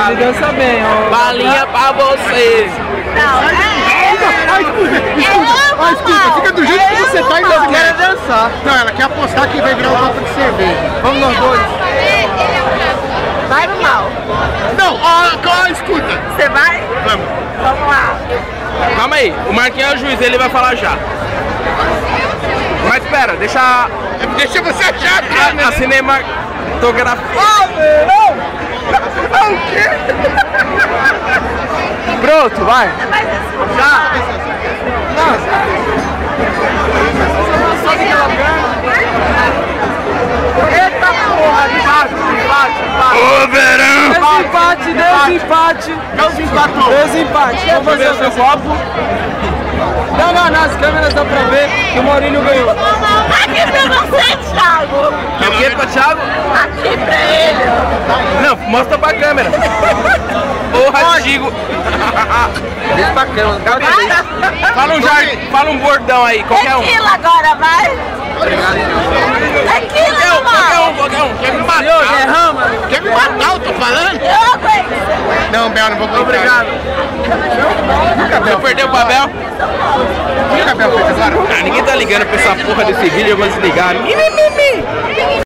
Ele dança bem, ó. Balinha pra vocês. Escuta, fica do jeito que você tá e Ela quer dançar. Não, ela quer apostar que vai virar um copo de cerveja. Vamos nós dois. Vai no mal. Não, escuta. Você vai? Vamos. Vamos lá. Calma aí, o Marquinhos é o juiz, ele vai falar já. Mas espera, deixa você achar a cinematografia. O quê? Pronto, vai. Eita porra, empate. Ô, verão! Desempate. Desempate. Vamos fazer o seu copo. Não, nas câmeras dá pra ver que o Maurílio ganhou. Aqui pra você, Thiago. É o que pra Thiago? Aqui pra ele. Não, mostra pra câmera. Porra, Chico. Deixa pra câmera, Fala um bordão aí, qualquer um. Tequila agora, vai. Tequila, Qualquer um. Quer me matar? derrama. Quer me matar, eu tô falando? Eu aguento. Não, Bel, não vou comprar. Obrigado. Você perdeu o papel? O que o Bel fez agora? Ah, ninguém tá ligando pra essa porra desse vídeo, eu vou desligar.